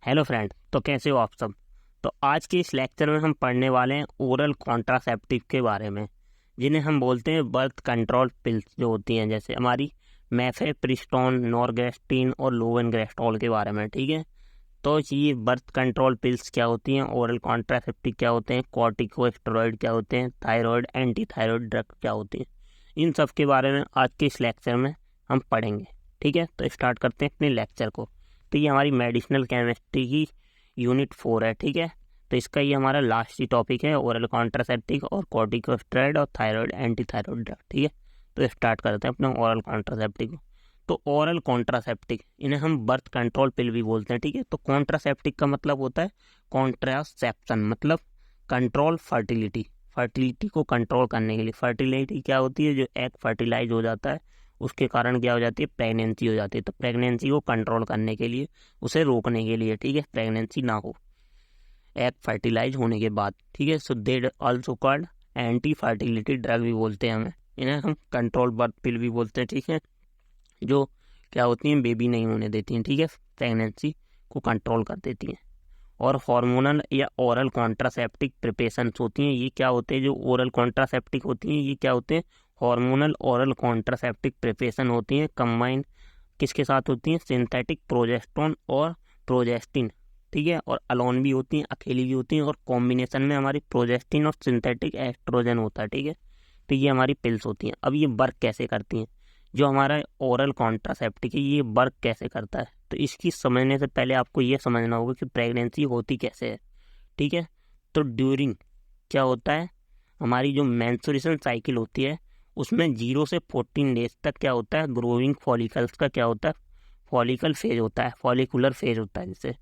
Hello friend, तो कैसे हो आप सब। तो आज के इस लेक्चर में हम पढ़ने वाले हैं ओरल कॉन्ट्रासेप्टिव के बारे में, जिन्हें हम बोलते हैं बर्थ कंट्रोल पिल्स जो होती हैं, जैसे हमारी मेफेप्रिस्टोन, नॉरगेस्टिन और लोवेनग्रेस्टोल के बारे में। ठीक है, तो ये बर्थ कंट्रोल पिल्स क्या होती हैं, ओरल कॉन्ट्रासेप्टिव क्या होते हैं, कॉर्टिकोस्टेरॉइड क्या होते हैं, थायराइड एंटी थायराइड ड्रग क्या होती हैं, इन सब के बारे में आज के इस लेक्चर में हम पढ़ेंगे। ठीक है, तो स्टार्ट करते हैं अपने लेक्चर को। तो ये हमारी मेडिसिनल केमिस्ट्री की यूनिट 4 है। ठीक है, तो इसका ये हमारा लास्ट ही टॉपिक है, ओरल कॉन्ट्रासेप्टिव और कॉर्टिकोस्टेरॉइड और थायराइड एंटी थायराइड ड्रग। ठीक है, तो स्टार्ट करते हैं अपने ओरल कॉन्ट्रासेप्टिव को। तो ओरल कॉन्ट्रासेप्टिव, इन्हें हम बर्थ कंट्रोल पिल भी बोलते हैं। ठीक है, तो कॉन्ट्रासेप्टिव का मतलब होता है कॉन्ट्रासेप्शन, मतलब कंट्रोल फर्टिलिटी, फर्टिलिटी को कंट्रोल करने के लिए। फर्टिलिटी क्या होती है, जो एग फर्टिलाइज हो जाता है उसके कारण क्या हो जाती है, प्रेगनेंसी हो जाती है। तो प्रेगनेंसी को कंट्रोल करने के लिए, उसे रोकने के लिए, ठीक है, प्रेगनेंसी ना हो एग फर्टिलाइज होने के बाद। ठीक है, so they also called anti fertility drug भी बोलते हैं हमें, इन्हें हम कंट्रोल बर्थ पिल भी बोलते हैं। ठीक है, जो क्या होती हैं, बेबी नहीं होने देती हैं। ठीक है, प्रेगनेंसी को कंट्रोल कर देती हैं। और हार्मोनल या ओरल कॉन्ट्रासेप्टिव प्रिपरेशंस होती हैं, ये क्या होते हैं, जो ओरल कॉन्ट्रासेप्टिव होती हैं ये क्या होते हैं, हार्मोनल ओरल कॉन्ट्रासेप्टिव प्रिपरेशन होती हैं। कंबाइन किसके साथ होती हैं, सिंथेटिक प्रोजेस्टेरोन और प्रोजेस्टिन। ठीक है, और अलोन भी होती हैं, अकेली भी होती हैं, और कॉम्बिनेशन में हमारी प्रोजेस्टिन और सिंथेटिक एस्ट्रोजन होता है। ठीक है, तो ये हमारी पिल्स होती हैं। अब ये वर्क कैसे करती हैं, जो हमारा ओरल कॉन्ट्रासेप्टिव है ये वर्क कैसे करता है, तो इसकी समझने से पहले आपको ये समझना होगा कि प्रेगनेंसी होती कैसे है। ठीक है, तो ड्यूरिंग क्या होता है, हमारी जो मेंस्ट्रुएशन साइकिल होती है उसमें 0 से 14 डेज तक क्या होता है, ग्रोइंग फॉलिकल्स का क्या होता है, फॉलिकल फेज होता है, फॉलिकुलर फेज होता है जिसे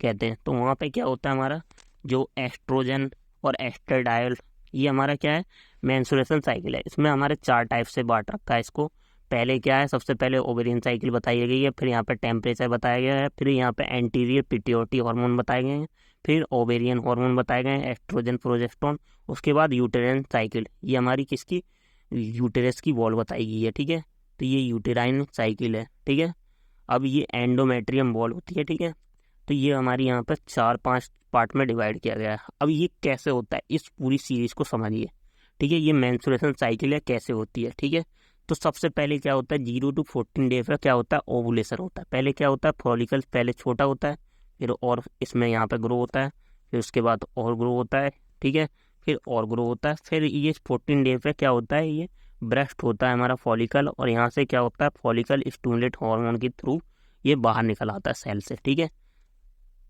कहते हैं। तो वहाँ पे क्या होता है, हमारा जो एस्ट्रोजन और एस्ट्राडायल, ये हमारा क्या है, मेंस्ट्रुएशन साइकिल है। इसमें हमारे 4 टाइप से बांट रखा है इसको। पहले क्या है, सबसे पहले ओवेरियन साइकिल बताई गई है, फिर यहाँ पे टेम्परेचर बताया गया है, फिर यहाँ पे एंटीरियर पिट्यूटरी हार्मोन बताए गए हैं, फिर ओवेरियन हार्मोन बताए गए हैं, एस्ट्रोजन प्रोजेस्टेरोन, उसके बाद यूटेराइन साइकिल, ये हमारी किसकी, यूटेरस की वॉल बताई गई है। ठीक है, तो ये यूटेराइन साइकिल है। ठीक है, अब ये एंडोमेट्रियम वॉल होती है। ठीक है, तो ये हमारी यहाँ पर 4-5 पार्ट में डिवाइड किया गया है। अब ये कैसे होता है, इस पूरी सीरीज को समझिए। ठीक है, ये मेंस्ट्रुएशन साइकिल है, कैसे होती है। ठीक है, तो सबसे पहले क्या होता है, 0 to 14 डेज का क्या होता है, ओवुलेशन होता है। पहले क्या होता है, फॉलिकल पहले छोटा होता है, फिर और इसमें यहाँ पे ग्रो होता है, फिर उसके बाद और ग्रो होता है। ठीक है, फिर और ग्रो होता है, फिर ये 14 डेज पे क्या होता है, ये ब्रेस्ट होता है हमारा फॉलिकल, और यहाँ से क्या होता है, फॉलिकल स्टिमुलेट हार्मोन के थ्रू ये बाहर निकल आता है सेल से। ठीक है,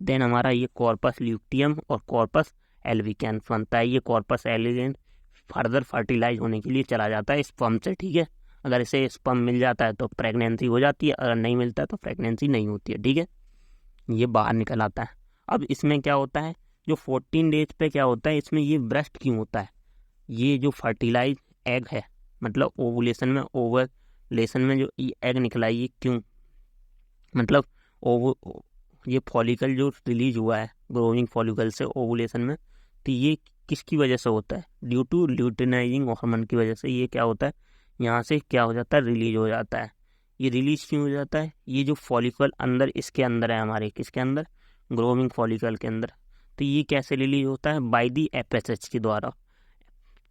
देन हमारा ये कॉर्पस ल्यूटियम और कॉर्पस एल्विकेंस बनता है। ये कॉर्पस एल्विकेंस फर्दर फर्टिलाइज होने के लिए चला जाता है स्पर्म से। ठीक है, अगर इसे स्पर्म मिल जाता है तो प्रेगनेंसी हो जाती है, अगर नहीं मिलता है तो प्रेगनेंसी नहीं होती है। ठीक है, ये बाहर निकल आता है। अब इसमें क्या होता है, जो 14 डेज पे क्या होता है, इसमें ये ब्रेस्ट क्यों होता है, ये जो फर्टिलाइज एग है, मतलब ओवुलेशन में जो ये एग निकला है, ये क्यों, मतलब ओव ये फॉलिकल जो रिलीज हुआ है ग्रोइंग फॉलिकल से ओवुलेशन में, तो ये किसकी वजह से होता है, ड्यू टू ल्यूटिनाइजिंग हार्मोन की वजह से ये क्या होता है, यहाँ से क्या हो जाता है, रिलीज हो जाता है। ये रिलीज क्यों हो जाता है, ये जो फॉलिकल अंदर इसके अंदर है, हमारे किसके अंदर, ग्रोइंग फॉलिकल के अंदर, तो ये कैसे रिलीज होता है, बाय दी एफएसएच के द्वारा।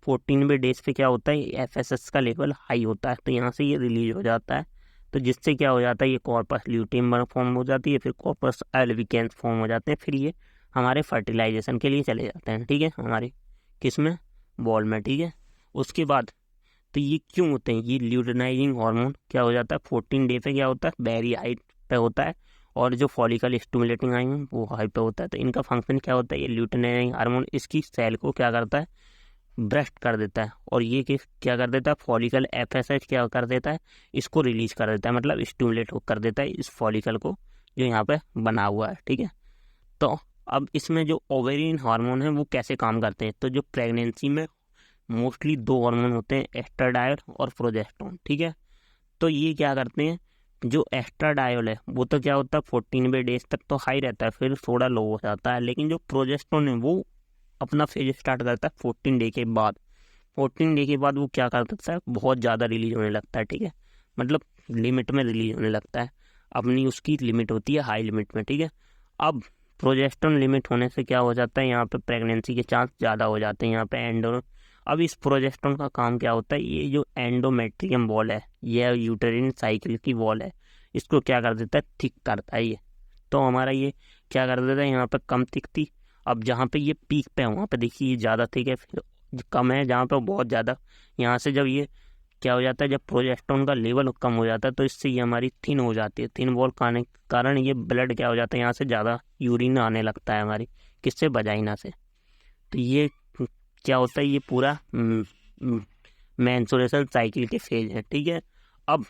14वें डेज पे क्या होता है, एफएसएच का लेवल हाई होता है, तो यहाँ से ये रिलीज हो जाता है। तो जिससे क्या हो जाता है, ये कॉर्पस ल्यूटियम फॉर्म हो जाती है, फिर कॉर्पस एल्विकेंस फॉर्म हो जाते हैं, फिर ये हमारे फर्टिलाइजेशन के लिए चले जाते हैं। ठीक है, हमारे किस में, बॉल में। ठीक है, उसके बाद तो ये क्यों होते हैं, ये ल्यूटिनाइजिंग हार्मोन क्या हो जाता है, 14 डे पे क्या होता है, वेरी हाई पे होता है, और जो फॉलिकल स्टिमुलेटिंग हार्मोन वो हाई पे होता है। तो इनका फंक्शन क्या होता है, ये ल्यूटिनाइजिंग हार्मोन इसकी सेल को क्या करता है, ब्रेस्ट कर देता है, और ये क्या कर देता है, फॉलिकल एफएसएच क्या कर देता है, इसको रिलीज कर देता है, मतलब स्टिमुलेट कर देता है इस फॉलिकल को जो यहाँ पे बना हुआ है। ठीक है, तो अब इसमें जो ओवेरियन हार्मोन है वो कैसे काम करते हैं, तो जो प्रेगनेंसी में मोस्टली 2 हार्मोन होते हैं, एस्ट्राडायल और प्रोजेस्टेरोन। ठीक है, तो ये क्या करते हैं, जो एस्ट्राडायल है वो तो क्या होता है 14वें डेज तक तो हाई रहता है, फिर थोड़ा लो हो जाता है, लेकिन जो प्रोजेस्टेरोन है वो अपना फेज स्टार्ट करता है 14 डे के बाद। 14 डे के बाद वो क्या कर सकता है, बहुत ज़्यादा रिलीज होने लगता है। ठीक है, मतलब लिमिट में रिलीज होने लगता है, अपनी उसकी लिमिट होती है हाई लिमिट में। ठीक है, अब प्रोजेस्टेरोन लिमिट होने से क्या हो जाता है, यहाँ पे प्रेगनेंसी के चांस ज़्यादा हो जाते हैं यहाँ पे एंडो। अब इस प्रोजेस्टेरोन का काम क्या होता है, ये जो एंडोमेट्रियम वॉल है, ये यूटेरिन साइकिल की वॉल है, इसको क्या कर देता है, थिक करता है ये। तो हमारा ये क्या कर देता है, यहाँ पे कम थिक थी, अब जहाँ पे ये पीक पे है वहाँ पे देखिए ये ज़्यादा थिक है, फिर कम है जहाँ पे बहुत ज़्यादा। यहाँ से जब ये क्या हो जाता है, जब प्रोजेस्टेरोन का लेवल कम हो जाता है तो इससे ये हमारी थिन हो जाती है। थिन वॉल आने के कारण ये ब्लड क्या हो जाता है, यहाँ से ज़्यादा यूरिन आने लगता है हमारी, किससे, वजाइना से। तो ये क्या होता है, ये पूरा मेंस्ट्रुएशन साइकिल के फेज है, ठीक है। अब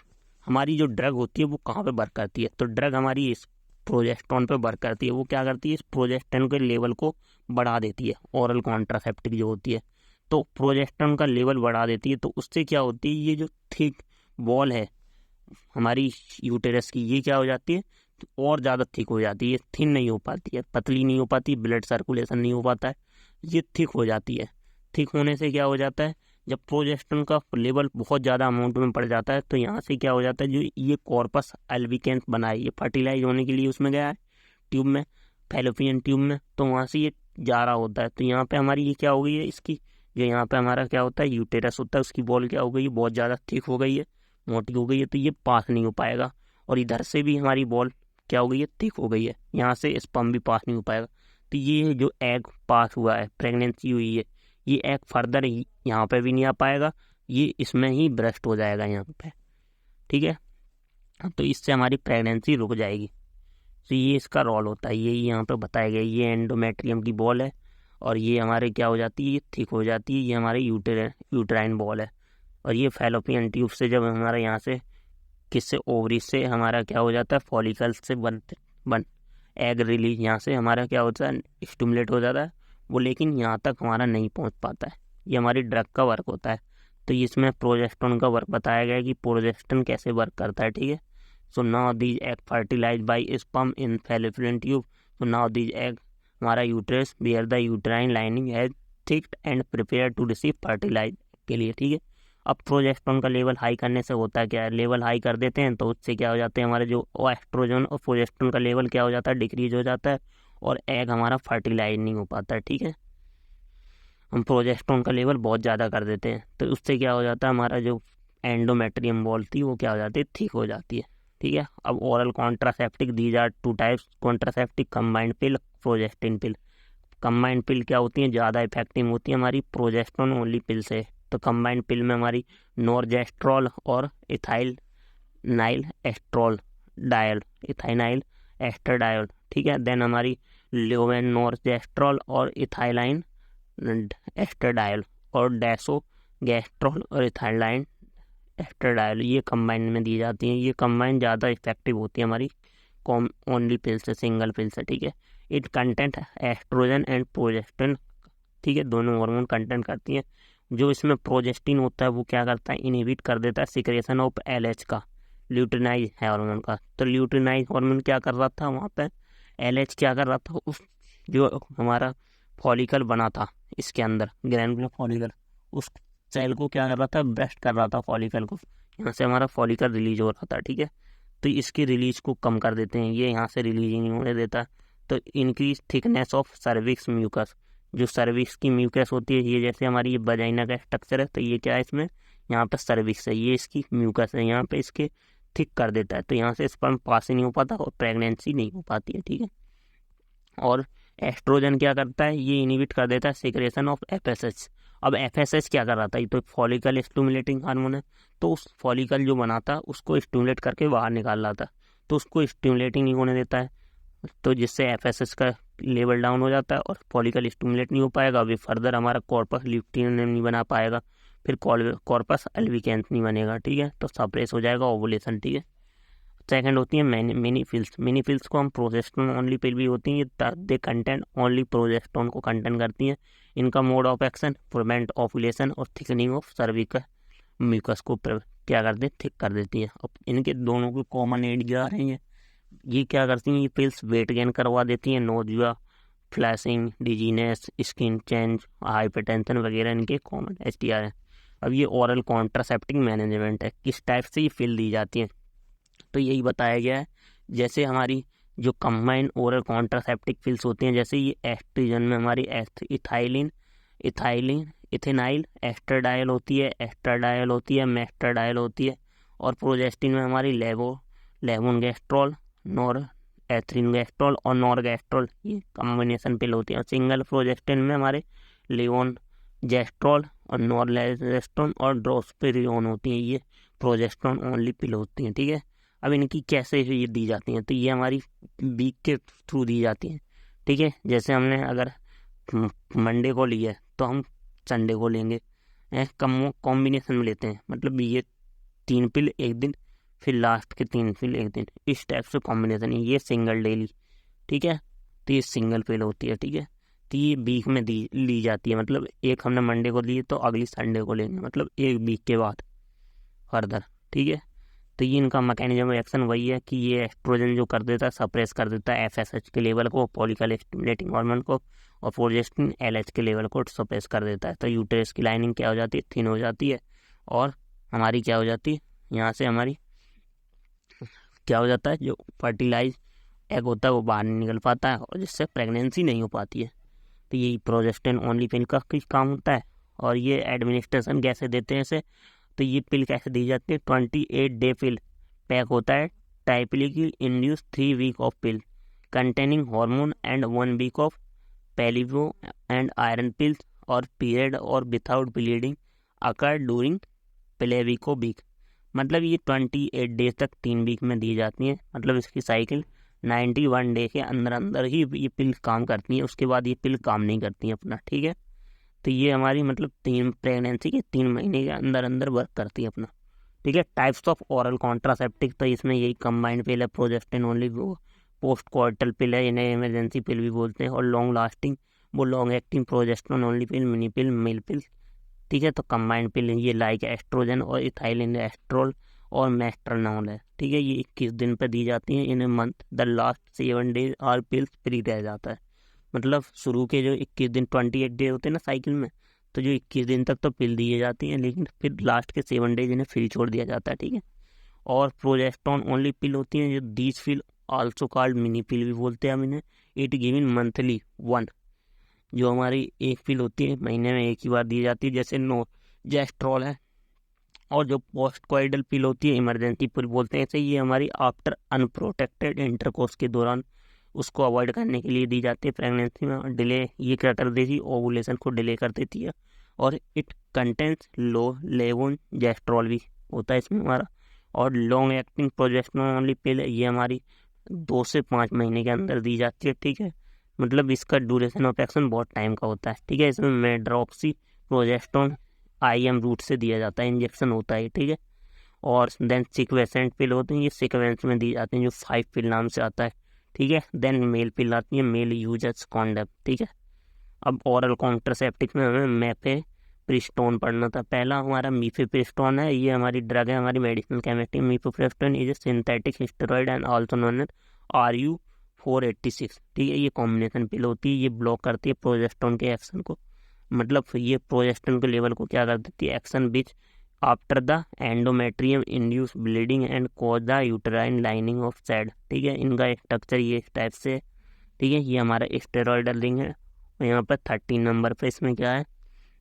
हमारी जो ड्रग होती है वो कहाँ पे वर्क करती है, तो ड्रग हमारी इस प्रोजेस्टेरोन पे वर्क करती है। वो क्या करती है, इस प्रोजेस्टेरोन के लेवल को बढ़ा देती है, ओरल कॉन्ट्रासेप्टिव जो होती है, तो प्रोजेस्टेरोन का लेवल बढ़ा देती है। तो उससे क्या होती है, ये जो थिक वॉल है हमारी यूटेरस की, ये क्या हो जाती है, और ज़्यादा थिक हो जाती है, ये थिन नहीं हो पाती है, पतली नहीं हो पाती, ब्लड सर्कुलेशन नहीं हो पाता है, ये थिक हो जाती है। थिक होने से क्या हो जाता है, जब प्रोजेस्टेरोन का लेवल बहुत ज़्यादा अमाउंट में पड़ जाता है तो यहाँ से क्या हो जाता है, जो ये कॉर्पस अल्बिकेंस बना है, ये फर्टिलाइज होने के लिए उसमें गया है ट्यूब में, फैलोपियन ट्यूब में, तो वहाँ से ये जा रहा होता है। तो यहाँ पे हमारी ये क्या हो गई है, इसकी जो यहाँ पे हमारा क्या होता है यूटेरस होता है, उसकी बॉल क्या हो गई है, बहुत ज़्यादा थिक हो गई है, मोटी हो गई है, तो ये पास नहीं हो पाएगा। और इधर से भी हमारी बॉल क्या हो गई है, थिक हो गई है, यहाँ से स्पर्म भी पास नहीं हो पाएगा। तो ये जो एग पास हुआ है, प्रेगनेंसी हुई है, ये एग फर्दर यहाँ पे भी नहीं आ पाएगा, ये इसमें ही ब्रेस्ट हो जाएगा यहाँ पे, ठीक है। तो इससे हमारी प्रेगनेंसी रुक जाएगी। तो ये इसका रोल होता है, यही यहाँ पे बताया गया। ये एंडोमेट्रियम की बॉल है और ये हमारे क्या हो जाती है, ये थिक हो जाती है, ये हमारी यूटेराइन बॉल है। और ये फैलोपियन ट्यूब से जब हमारा यहाँ से किससे, ओवरी से हमारा क्या हो जाता है, फॉलिकल से बन एग रिलीज, यहाँ से हमारा क्या होता है, स्टिमुलेट हो जाता है वो, लेकिन यहाँ तक हमारा नहीं पहुँच पाता है। ये हमारी ड्रग का वर्क होता है। तो इसमें प्रोजेस्टेरोन का वर्क बताया गया है कि प्रोजेस्टेरोन कैसे वर्क करता है, ठीक है। So now these egg fertilize by sperm in fallopian tube. So now these egg, हमारा uterus bear the uterine lining has thickened and prepare to receive fertilize के लिए, ठीक है। अब प्रोजेस्टेरोन का लेवल हाई करने से होता है क्या है, लेवल हाई कर देते हैं तो उससे क्या हो जाते हैं, हमारे जो एस्ट्रोजन और प्रोजेस्टेरोन का लेवल क्या हो जाता है, डिक्रीज हो जाता है और एग हमारा फर्टिलाइज नहीं हो पाता है, ठीक है। हम प्रोजेस्टेरोन का लेवल बहुत ज़्यादा कर देते हैं तो उससे क्या हो जाता है, हमारा जो एंडोमेट्रियम वॉल थी वो क्या हो जाती है, ठीक हो जाती है, ठीक है। अब oral contraceptive, these are two types, contraceptive, combined pill, progestin pill. Combined pill क्या होती हैं, ज़्यादा इफेक्टिव होती है हमारी प्रोजेस्टेरोन ओनली पिल से। तो कंबाइंड पिल में हमारी नॉर्जेस्ट्रॉल और इथाइल एस्ट्रॉल डायल, इथाइनाइल एस्ट्राडायल, ठीक है। देन हमारी लेवेन नॉर्जेस्ट्रॉल और इथाइलाइन एस्ट्राडायल और डेसो गैस्ट्रॉल और इथाइलाइन एस्ट्राडायल, ये कंबाइन में दी जाती हैं। ये कंबाइन ज़्यादा इफेक्टिव होती है हमारी ओनली पिल से, सिंगल पिल से, ठीक है। It content estrogen and progesterone, ठीक है, दोनों हार्मोन कंटेंट करती हैं। जो इसमें प्रोजेस्टिन होता है वो क्या करता है, इनहिबिट कर देता है सिक्रेशन ऑफ LH का, ल्यूटिनाइज हार्मोन का। तो ल्यूटिनाइज हार्मोन क्या कर रहा था वहाँ पे, LH क्या कर रहा था, उस जो हमारा फॉलिकल बना था इसके अंदर, ग्रैनुलर फॉलिकल, उस सेल को क्या कर रहा था, ब्रेस्ट कर रहा था फॉलिकल को, यहाँ से हमारा फॉलिकल रिलीज हो रहा था, ठीक है। तो इसकी रिलीज को कम कर देते हैं, ये यहाँ से रिलीज ही नहीं होने देता। तो increase thickness of cervix mucus, जो सर्विक्स की म्यूकस होती है, ये जैसे हमारी ये वजाइना का स्ट्रक्चर है, तो ये क्या है, इसमें यहाँ पे सर्विक्स है, ये इसकी म्यूकस है, यहाँ पे इसके थिक कर देता है, तो यहाँ से स्पर्म पास ही नहीं हो पाता और प्रेगनेंसी नहीं हो पाती है, ठीक है। और एस्ट्रोजन क्या करता है, ये इनहिबिट कर देता है सिक्रेशन ऑफ FSH। अब FSH क्या कर रहा था, ये तो फॉलिकल स्टिमुलेटिंग हार्मोन है, तो उस फॉलिकल जो बना था उसको स्टिमुलेट करके बाहर निकाल रहा था, तो उसको स्टिमुलेटिंग नहीं होने देता है, तो जिससे FSH का लेवल डाउन हो जाता है और फॉलिकल स्टिमुलेट नहीं हो पाएगा। अभी फर्दर हमारा कॉर्पस ल्यूटियम नहीं बना पाएगा, फिर कॉर्पस अल्बिकेंस नहीं बनेगा, ठीक है। तो सप्रेस हो जाएगा ओवुलेशन, ठीक है। सेकंड होती है मिनी फिल्स को हम प्रोजेस्टेरोन ओनली पिल भी होती हैं, दे कंटेंट ओनली प्रोजेस्टेरोन को कंटेंट करती हैं। इनका mode of action prevent ovulation और थिकनिंग ऑफ सर्विकल म्यूकस को क्या करते हैं, थिक कर देती है। अब इनके दोनों को कॉमन एड आ रही हैं, ये क्या करती हैं, ये पिल्स वेट गेन करवा देती हैं, nausea, flashing, dizziness, skin change, hypertension वगैरह इनके कॉमन STR हैं। अब ये ओरल कॉन्ट्रासेप्टिव मैनेजमेंट है, किस टाइप से ये पिल दी जाती है, तो यही बताया गया है। जैसे हमारी जो कंबाइंड ओरल कॉन्ट्रासेप्टिव पिल्स होती हैं, जैसे ये एस्ट्रोजन में हमारी इथेनाइल एस्ट्राडायल होती है, मेस्ट्राडायल होती है, और प्रोजेस्टिन में हमारी लेवोनगेस्ट्रॉल, एथ्रिनगेस्ट्रॉल और नॉरगेस्ट्रॉल, ये कॉम्बिनेशन पिल होती है। और सिंगल प्रोजेस्टिन में हमारे लेवोनजेस्ट्रॉल और नॉरलेजेस्ट्रॉन और ड्रोस्पेरियोन होती हैं, ये प्रोजेस्ट्रॉन ओनली पिल होती हैं। ठीक है, अब इनकी कैसे ये दी जाती हैं, तो ये हमारी वीक के थ्रू दी जाती हैं। ठीक है, जैसे हमने अगर मंडे को लिया तो हम संडे को लेंगे, कॉम्बिनेशन में लेते हैं, मतलब ये 3 पिल एक दिन, फिर लास्ट के 3 पिल एक दिन, इस टाइप से कॉम्बिनेशन है। ये सिंगल डेली, ठीक है, तो ये सिंगल पिल होती है। ठीक है, तो ये वीक में ली जाती है, मतलब एक हमने मंडे को ली तो अगली संडे को लेंगे, मतलब एक वीक के बाद फर्दर। ठीक है, तो ये इनका मैकेनिज्म एक्शन वही है कि ये एस्ट्रोजन जो कर देता है, सप्रेस कर देता है FSH के लेवल को, फॉलिकल स्टिमुलेटिंग हार्मोन को, और प्रोजेस्टिन LH के लेवल को सप्रेस कर देता है। तो यूटेरस की लाइनिंग क्या हो जाती है, थिन हो जाती है, और हमारी क्या हो जाती है, यहाँ से हमारी क्या हो जाता है, जो फर्टिलाइज एग होता है वो बाहर नहीं निकल पाता है, और जिससे प्रेगनेंसी नहीं हो पाती है। तो यही प्रोजेस्टिन ओनली पिल का काम होता है। और ये एडमिनिस्ट्रेशन कैसे देते हैं इसे, तो ये पिल कैसे दी जाती है, 28 डे पिल पैक होता है, typically induce 3 week of pill containing hormone and 1 week of placebo and iron pills, और पीरियड और without bleeding occur during placebo week. मतलब ये 28 डेज तक 3 वीक में दी जाती हैं, मतलब इसकी साइकिल 91 डे के अंदर अंदर ही ये पिल काम करती हैं, उसके बाद ये पिल काम नहीं करती हैं अपना। ठीक है, तो ये हमारी मतलब 3 प्रेगनेंसी के 3 महीने के अंदर अंदर वर्क करती है अपना। ठीक है, टाइप्स ऑफ ओरल कॉन्ट्रासेप्टिव, तो इसमें यही कंबाइंड पिल है, प्रोजेस्टिन ओनली, वो पोस्ट क्वार्टल पिल है, इन्हें इमरजेंसी पिल भी बोलते हैं, और लॉन्ग लास्टिंग वो लॉन्ग एक्टिंग प्रोजेस्टिन ओनली पिल, मिनी पिल, मेल पिल। ठीक है, तो कंबाइंड पिल ये लाइक एस्ट्रोजन और इथाइलिन एस्ट्रोल और मेस्ट्रानोल है। ठीक है, ये 21 दिन पर दी जाती हैं in month, the last 7 days are pills free रह जाता है। मतलब शुरू के जो 21 दिन 28 डे होते हैं ना साइकिल में, तो जो 21 दिन तक तो पिल दिए जाती हैं, लेकिन फिर लास्ट के 7 डेज इन्हें फ्री छोड़ दिया जाता है। ठीक है, और प्रोजेस्टोन ओनली पिल होती हैं, जो these pill also called mini pill भी बोलते हैं हम इन्हें, इट गिवन मंथली 1, जो हमारी एक पिल होती है महीने में एक ही बार दी जाती है, जैसे नो जेस्ट्रॉल है। और जो पोस्ट कॉइडल पिल होती है इमरजेंसी पिल बोलते हैं, ऐसे ये हमारी आफ्टर अनप्रोटेक्टेड इंटरकोर्स के दौरान उसको अवॉइड करने के लिए दी जाती है प्रेगनेंसी में, और डिले ये क्या कर देती है, ओवुलेशन को डिले कर देती है। और इट कंटेंस लो लेवोन जेस्ट्रॉल भी होता है इसमें हमारा। और लॉन्ग एक्टिंग प्रोजेस्टेरोन ओनली पिल है, ये हमारी 2 से 5 महीने के अंदर दी जाती है। ठीक है, मतलब इसका ड्यूरेशन ऑफ एक्शन बहुत टाइम का होता है। ठीक है, इसमें मेड्रॉक्सी प्रोजेस्टेरोन IM रूट से दिया जाता है, इंजेक्शन होता है। ठीक है, और देन सिक्वेसेंट पिल होती हैं, ये सिक्वेंस में दी जाती हैं, जो 5 पिल नाम से आता है। ठीक है, देन मेल पिल आती है, मेल यूजेस कॉन्डम। ठीक है, अब ओरल कॉन्ट्रासेप्टिव में हमें मेफेप्रिस्टोन पढ़ना था। पहला हमारा मीफेप्रिस्टोन है, ये हमारी ड्रग है, हमारी medicinal chemistry. Mifepristone is a synthetic steroid and also known as RU486। ठीक है, ये कॉम्बिनेशन पिल होती है, ये ब्लॉक करती है प्रोजेस्टेरोन के एक्शन को, मतलब ये प्रोजेस्टेरोन के लेवल को क्या कर देती है, action which after the endometrium induce bleeding and cause the uterine lining of sad. ठीक है, इनका स्ट्रक्चर ये इस टाइप से। ठीक है, ये हमारा स्टेरॉइडल रिंग है, और यहाँ पर 13 नंबर पे इसमें क्या है,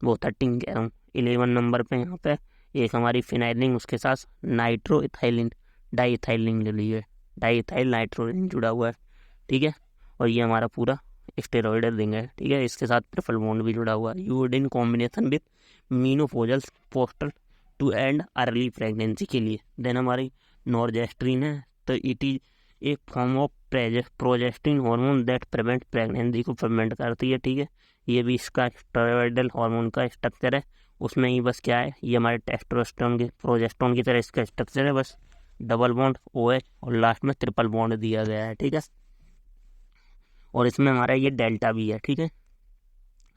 वो 13 कह रहा हूँ, 11 नंबर पे यहाँ पे एक हमारी फिनाइल रिंग, उसके साथ नाइट्रो इथाइलिन डाई इथाइलिन ले ली है, डाई इथाइल नाइट्रो रिंग जुड़ा हुआ है। ठीक है, और ये हमारा पूरा स्टेरॉइडल रिंग है। ठीक है, इसके साथ ट्रिपल बॉन्ड भी जुड़ा हुआ है, used in combination with menopausal postal to and early pregnancy के लिए। देन हमारी नॉर्जेस्ट्रीन है, तो इट इज एक form of progestin hormone that prevent pregnancy को प्रिवेंट करती है। ठीक है, ये भी इसका स्टेरॉइडल हार्मोन का स्ट्रक्चर है, उसमें ही बस क्या है, ये हमारे टेस्टोस्टेरोन के प्रोजेस्टेरोन की तरह इसका स्ट्रक्चर है, बस डबल बॉन्ड OH और लास्ट में ट्रिपल बॉन्ड दिया गया है। ठीक है, और इसमें हमारा ये डेल्टा भी है। ठीक है,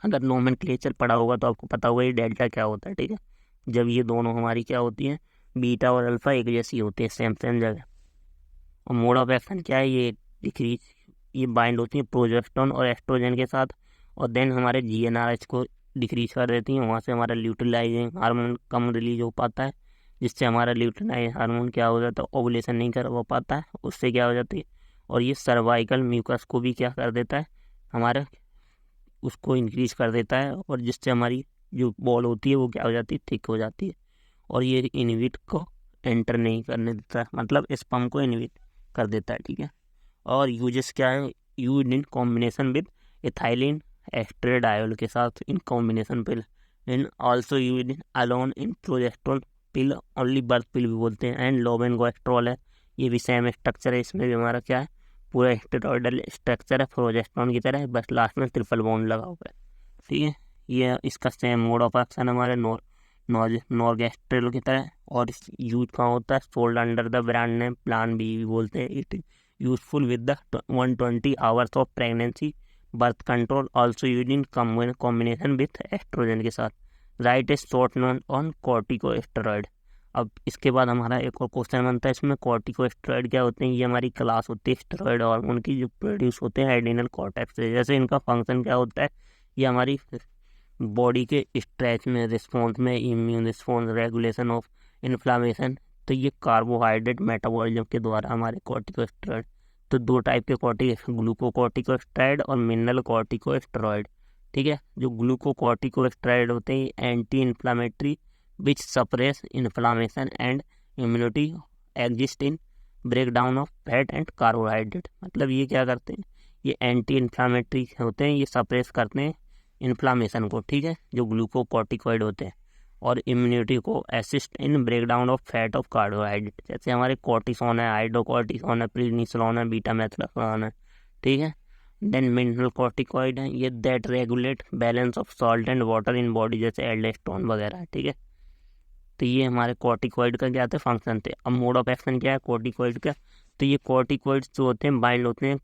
अगर नोमेनक्लेचर पढ़ा होगा तो आपको पता होगा ये डेल्टा क्या होता है। ठीक है, जब ये दोनों हमारी क्या होती हैं, बीटा और अल्फा एक जैसी होती है, सेम सेम जगह। और मोड ऑफ एक्शन क्या है, ये डिक्रीज, ये बाइंड होती है प्रोजेस्टेरोन और एस्ट्रोजन के साथ, और देन हमारे GnRH को डिक्रीज कर देती हैं, वहाँ से हमारा ल्यूटिलाइजिंग हार्मोन कम रिलीज हो पाता है, जिससे हमारा ल्यूटिलाइज हार्मोन क्या हो जाता है, ओवुलेशन नहीं कर हो पाता है, उससे क्या हो जाती है, और ये सर्वाइकल म्यूकस को भी क्या कर देता है, हमारा उसको इंक्रीज कर देता है, और जिससे हमारी जो बॉल होती है वो क्या हो जाती है, थिक हो जाती है, और ये इनहिबिट को एंटर नहीं करने देता है, मतलब स्पर्म को इनहिबिट कर देता है, ठीक है। और यूजेस क्या है, यूज इन कॉम्बिनेशन विद इथाइलिन एस्ट्रेडायोल के साथ in combination pill, in also use in alone in progesterone pill, only birth pill भी बोलते हैं, एंड लोबेनगोएस्ट्रॉल है, ये भी सेम स्ट्रक्चर है, इसमें भी हमारा क्या है, पूरा स्टेरॉयडल स्ट्रक्चर है प्रोजेस्टेरोन की तरह, बस लास्ट में ट्रिपल बॉन्ड लगा हुआ है, ठीक है। ये इसका सेम मोड ऑफ एक्शन हमारे नॉर्गेस्ट्रेल की तरह, और इस यूज कहाँ होता है, sold under the brand name plan B भी बोलते हैं। It useful with the 120 hours of pregnancy, birth control, also use in combination with estrogen के साथ। Right is short known on corticosteroid. अब इसके बाद हमारा एक और क्वेश्चन बनता है इसमें, कॉर्टिकोस्टेरॉइड क्या होते हैं, ये हमारी क्लास होती है स्टेरॉइड हार्मोन की जो प्रोड्यूस होते हैं एड्रिनल कॉर्टेक्स से। जैसे इनका फंक्शन क्या होता है, ये हमारी बॉडी के स्ट्रेच में, रिस्पॉन्स में, immune response, regulation of inflammation, तो ये कार्बोहाइड्रेट मेटाबॉलिज्म के द्वारा हमारे कॉर्टिकोस्टेरॉइड, तो दो टाइप के ग्लूकोकॉर्टिकोस्टेरॉइड और मिनरल कॉर्टिकोस्टेरॉइड, ठीक है। जो ग्लूकोकॉर्टिकोस्टेरॉइड होते हैं anti inflammatory which suppress inflammation and immunity, exist in breakdown of fat and carbohydrate, मतलब ये क्या करते हैं, ये एंटी इन्फ्लामेटरी होते हैं, ये सप्रेस करते हैं इन्फ्लामेशन को, ठीक है, जो ग्लूकोकॉर्टिकॉइड होते हैं, और इम्यूनिटी को assist in breakdown of fat of carbohydrate, जैसे हमारे कॉर्टिसोन है, हाइड्रोकॉर्टिसोन है, प्रीनिसोलोन है, बीटा मेथालोन है, ठीक है। देन मिनरल कॉर्टिकॉइड है, ये that regulate balance of salt and water in body, जैसे एल्डोस्टेरोन वगैरह है, ठीक है। तो ये हमारे कॉर्टिकॉइड का क्या थे, फंक्शन थे। अब मोड ऑफ एक्शन क्या है कॉर्टिकॉइड का, तो ये कॉर्टिकॉइड जो होते हैं बाइंड होते हैं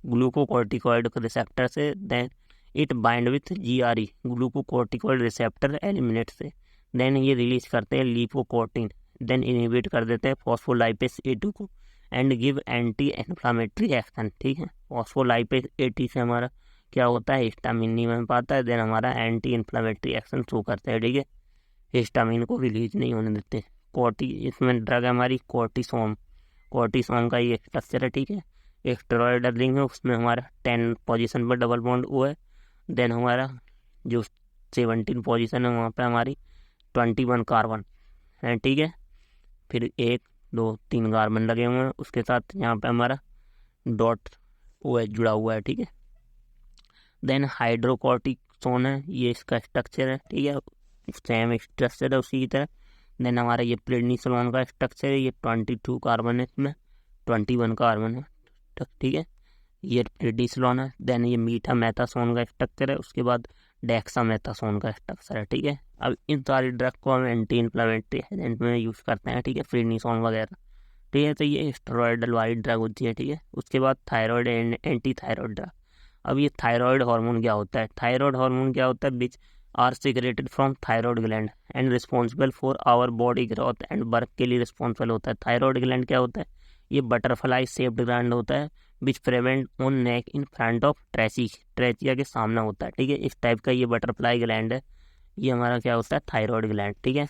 ग्लूकोकॉर्टिकॉइड रिसेप्टर से, then it bind with GRE glucocorticoid receptor eliminate से, देन ये रिलीज करते हैं लिपोकोर्टिन, देन इनहिबिट कर देते हैं फॉस्फोलाइपेज A2 को, and give anti inflammatory action, ठीक है। फॉस्फोलाइपेज A2 से हमारा क्या होता है, हिस्टामिन नहीं बन पाता है, देन हमारा एंटी इन्फ्लामेटरी एक्शन शो करता है, ठीक है, हिस्टामिन को रिलीज नहीं होने देते। इसमें ड्रग है हमारी कॉर्टिसोन का ये स्ट्रक्चर है, ठीक है, एक स्टेरॉयड रिंग है, उसमें हमारा 10 पोजीशन पर डबल बॉन्ड वो है, देन हमारा जो 17 पोजीशन है वहाँ पे हमारी 21 कार्बन है, ठीक है, फिर 1 2 3 कार्बन लगे हुए हैं, उसके साथ यहाँ पे हमारा डॉट OH जुड़ा हुआ है, ठीक है। देन हाइड्रोकॉर्टिसोन है, ये इसका स्ट्रक्चर है, ठीक है, सेम स्ट्रक्चर है उसी की तरह। देन हमारा ये प्रेडनिसोलोन का स्ट्रक्चर है, ये 22 कार्बन है, इसमें 21 कार्बन है, ठीक है, ये प्रेडनिसोलोन है। देन ये मीठा मेथासोन का स्ट्रक्चर है, उसके बाद डेक्सामेथासोन का स्ट्रक्चर है, ठीक है। अब इन सारी ड्रग को हम एंटी इन्फ्लेमेटरी एजेंट में यूज़ करते हैं, ठीक है, प्रेडनिसोन वगैरह, ठीक है। तो ये स्टेरॉयडल वाली ड्रग होती है, ठीक है। उसके बाद थायराइड एंटी थायराइड ड्रग। अब ये थायराइड हार्मोन क्या होता है, थायराइड हार्मोन क्या होता है, which are secreted from thyroid gland and responsible for our body growth and work के लिए रिस्पॉन्सिबल होता है। थायराइड ग्लैंड क्या होता है, ये बटरफ्लाई शेप्ड ग्लैंड होता है, which prevent on neck in front of trachea के सामने होता है, ठीक है, इस टाइप का ये बटरफ्लाई ग्लैंड है, ये हमारा क्या होता है, थायराइड ग्लैंड, ठीक है।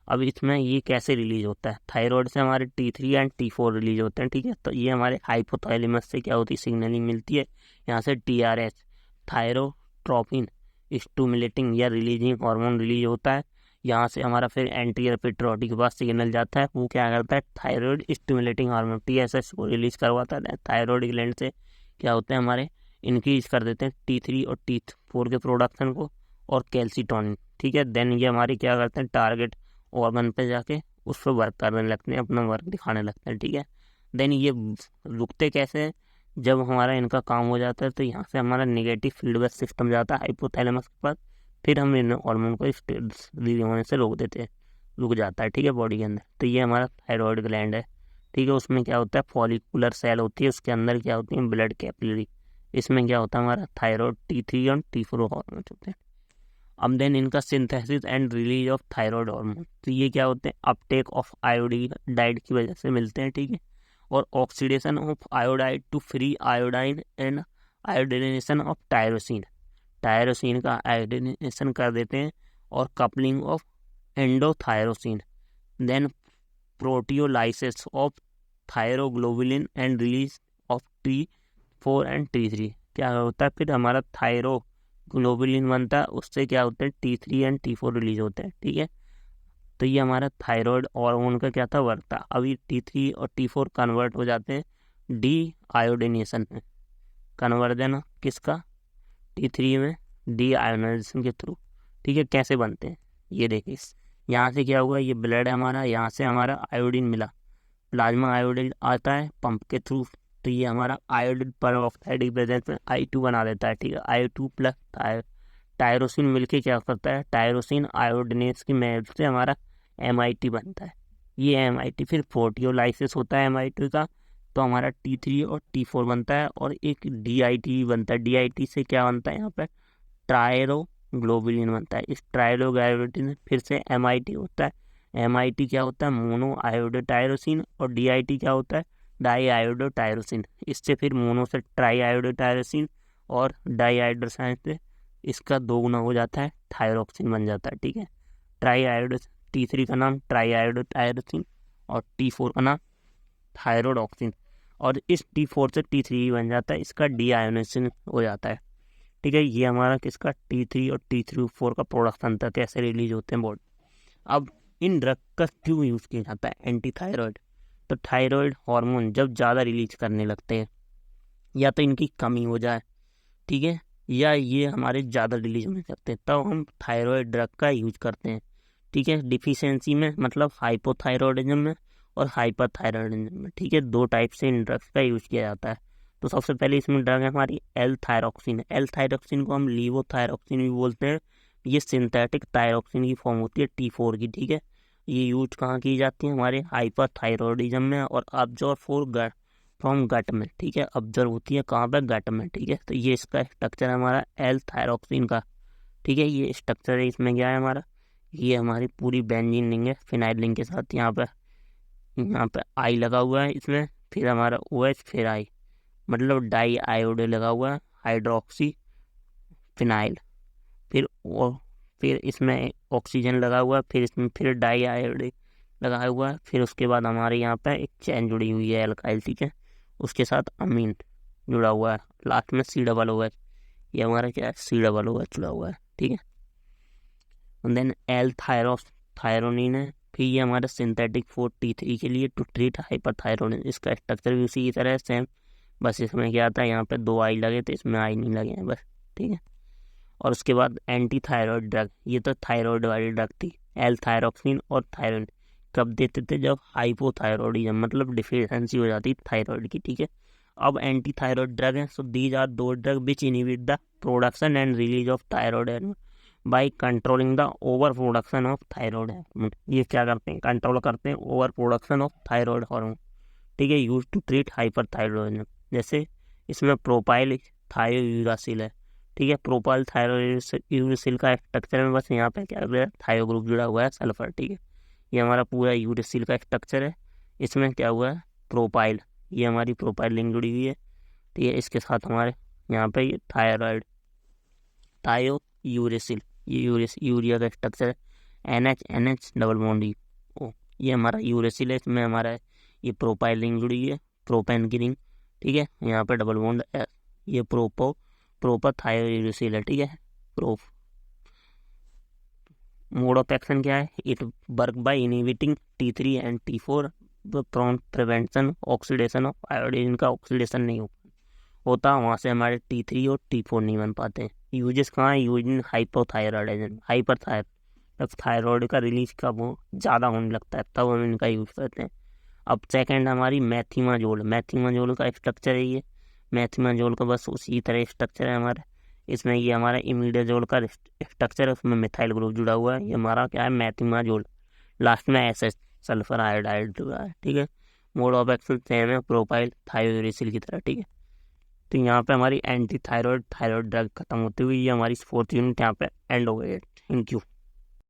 अब इसमें ये कैसे रिलीज होता है, थायराइड से हमारे T3 एंड T4 रिलीज होते हैं, ठीक है। तो ये हमारे हाइपोथैलेमस से क्या होती है, सिग्नलिंग मिलती है, यहाँ से TRH थायरोट्रोपिन स्टिमुलेटिंग या रिलीजिंग हार्मोन रिलीज होता है, यहाँ से हमारा फिर एंटीरियर पिट्यूटरी के पास सिग्नल जाता है, वो क्या करता है, थायराइड स्टिमुलेटिंग हार्मोन TSH को रिलीज करवाता है। थायराइड ग्लैंड से क्या होते हैं, हमारे इंक्रीज कर देते हैं T3 और T4 के प्रोडक्शन को और कैल्सिटोनिन, ठीक है। देन ये हमारी क्या करते हैं, टारगेट ऑर्गन पे जाके उस पर वर्क करने लगते हैं, अपना वर्क दिखाने लगते हैं, ठीक है। देन ये रुकते कैसे हैं, जब हमारा इनका काम हो जाता है तो यहाँ से हमारा नेगेटिव फीडबैक सिस्टम जाता है हाइपोथैलेमस के पास, फिर हम इन हार्मोन को रिलीज होने से रोक देते हैं, रुक जाता है, ठीक है, बॉडी के अंदर। तो ये हमारा थायराइड ग्लैंड है, ठीक है। उसमें क्या होता है, फॉलिकुलर सेल होती है, उसके अंदर क्या होती है, ब्लड कैपिलरी, इसमें क्या होता है, हमारा थायराइड T3 और T4 हार्मोन होते हैं। अब देन इनका synthesis and release of thyroid hormone, तो ये क्या होते हैं, अपटेक ऑफ आयोडाइड की वजह से मिलते हैं, ठीक है, और oxidation of iodide to free iodine and iodination of tyrosine का आयोडाइनेशन कर देते हैं, और coupling of endothyrosine, then proteolysis of thyroglobulin and release of T4 and T3 क्या होता है, फिर हमारा थायरोग्लोबुलिन बनता है, उससे क्या होता है T3 एंड T4 रिलीज होते हैं। ठीक है, तो ये हमारा थायराइड हार्मोन का क्या था, वर्क था। अभी T3 और T4 कन्वर्ट हो जाते हैं डी आयोडिनेशन में, कन्वर्जन किसका, T3 में डी आयोनाइजेशन के थ्रू। ठीक है, कैसे बनते हैं ये देखिए, यहाँ से क्या हुआ, ये ब्लड है हमारा, यहाँ से हमारा आयोडीन मिला, प्लाज्मा आयोडीन आता है पंप के थ्रू, तो ये हमारा आयोडीन पर ऑक्साइड की प्रेजेंस में I2 बना देता है। ठीक है, I2 प्लस टायरोसिन मिलके क्या करता है, टायरोसिन आयोडिनेस की मदद से हमारा MIT बनता है। ये MIT फिर फोर्टियोलाइसिस होता है MIT का, तो हमारा T3 और T4 बनता है, और एक DIT बनता है। DIT से क्या बनता है, यहाँ पर ट्रायरोग्लोबुलिन बनता है। इस ट्रायरोग्लोबुलिन फिर से MIT होता है। MIT क्या होता है, मोनो आयोडोटायरोसिन, और DIT क्या होता है, डाई आयोडोटायरोसिन। इससे फिर मोनो से ट्राई आयोडोटायरोसिन, और डाई आयोडोसाइन से इसका 2 गुना हो जाता है, थायरोक्सिन बन जाता है। ठीक है, ट्राई आयोडो T3 का नाम ट्राई आयोडोटायरोसिन, और T4 का नाम थायरोडॉक्सिन, और इस T4 से T3 बन जाता है, इसका डी आयोनाइजेशन हो जाता है। ठीक है, ये हमारा किसका T3 और T4 का प्रोडक्शन था, कैसे रिलीज होते हैं बॉडी। अब इन ड्रग का क्यों यूज़ किया जाता है, एंटी थायराइड। तो थायराइड हार्मोन जब ज़्यादा रिलीज करने लगते हैं, या तो इनकी कमी हो जाए, ठीक है, या ये हमारे ज़्यादा रिलीज होने लगते हैं, तब हम थायराइड ड्रग का यूज करते हैं। ठीक है, डिफिशियंसी में मतलब हाइपोथायरॉयडिज्म में और हाइपरथायरॉयडिज्म में। ठीक है, 2 टाइप से इन ड्रग्स का यूज किया जाता है। तो सबसे पहले इसमें ड्रग है हमारी L-थायरॉक्सिन। L-थायरॉक्सिन को हम लीवोथायरॉक्सिन भी बोलते हैं। ये सिंथेटिक थायरॉक्सिन की फॉर्म होती है T4 की। ठीक है, ये यूज कहाँ की जाती है, हमारे हाइपरथायरॉयडिज्म में, और ऑब्जर्व फ्रॉम गट में। ठीक है, ऑब्जर्व होती है कहाँ पे, गट में। ठीक है, तो ये इसका स्ट्रक्चर है हमारा L-थायरॉक्सिन का। ठीक है, ये स्ट्रक्चर है, इसमें क्या है हमारा, ये हमारी पूरी बेंजीन रिंग है फिनाइल रिंग के साथ, यहाँ पे आई लगा हुआ है इसमें, फिर हमारा OH, फिर आई, मतलब डाई आयोडे लगा हुआ है, हाइड्रोक्सी फिनाइल, फिर फिर इसमें ऑक्सीजन लगा हुआ है, फिर इसमें फिर डाई आयोडे लगा हुआ है, फिर उसके बाद हमारे यहाँ पे एक चैन जुड़ी हुई है एल्काइल। ठीक है, उसके साथ अमीन जुड़ा हुआ है, लास्ट में C OH, ये हमारा क्या है, C OH जुड़ा हुआ है। ठीक है, देन L-थायरोनिन है, फिर ये हमारा सिंथेटिक 4T3 के लिए टू ट्रीट हाइपरथायरोनिन। इसका स्ट्रक्चर भी उसी की तरह है सेम, बस इसमें क्या आता है, यहाँ पे 2 आई लगे तो इसमें आई नहीं लगे हैं बस। ठीक है, और उसके बाद एंटी थायराइड ड्रग, ये तो थायराइड वाली ड्रग थी, L-थायरोक्सिन और थायरोइन। कब देते थे, जब हाइपोथायरॉयडिज्म मतलब डिफिशियंसी हो जाती थायराइड की। ठीक है, अब एंटी थायराइड ड्रग है, सो दीज आर दो drug which inhibit the production and release of thyroid by controlling the over production of thyroid hormone. ये क्या करते हैं, कंट्रोल करते हैं over production of thyroid hormone. ठीक है, यूज टू ट्रीट हाइपरथायरॉयडिज्म। जैसे इसमें प्रोपाइल थायोयूरासिल है। ठीक है, प्रोपाइल थायोयूरासिल का स्ट्रक्चर में बस यहाँ पे क्या है, थायो ग्रुप जुड़ा हुआ है, सल्फर। ठीक है, ये हमारा पूरा यूरासिल का स्ट्रक्चर है, इसमें क्या हुआ है, प्रोपाइल, ये हमारी प्रोपाइल लिंक जुड़ी हुई है। ठीक है, इसके साथ हमारे यहाँ पे ये थायराइड, थायोयूरासिल, ये यूरिया का स्ट्रक्चर है, NH डबल बॉन्ड ओ, ये हमारा यूरासिल है, इसमें हमारा ये प्रोपाइल रिंग जुड़ी हुई है, प्रोपेन की रिंग। ठीक है, यहाँ पे डबल बॉन्ड, ये प्रोपर थायोयूरासिल है। ठीक है, मोड ऑफ एक्शन क्या है, it work by inhibiting T3 and T4 prevention oxidation of iodine. इनका ऑक्सीडेशन नहीं होता, वहाँ से हमारे T3 और T4 नहीं बन पाते। यूजेस कहाँ है, यूज इन हाइपोथायरॉयडिज्म, थायराइड का रिलीज का वो ज़्यादा होने लगता है, तब हम इनका यूज़ करते हैं। अब सेकंड हमारी मैथिमाजोल का स्ट्रक्चर है, ये मैथिमाजोल का बस उसी तरह स्ट्रक्चर है हमारा। इसमें ये हमारा इमिडाजोल का स्ट्रक्चर है, उसमें मिथाइल ग्रुप जुड़ा हुआ है, ये हमारा क्या है, मैथिमाजोल, लास्ट में SS सल्फर आयोडाइड जुड़ा है। ठीक है, मोड ऑफ एक्शन सेम है, प्रोपाइल थायोयूरासिल की तरह। ठीक है, तो यहाँ पे हमारी एंटी थायराइड ड्रग खत्म होती हुई ये हमारी 4th यूनिट यहाँ पे एंड हो गई है। Thank you.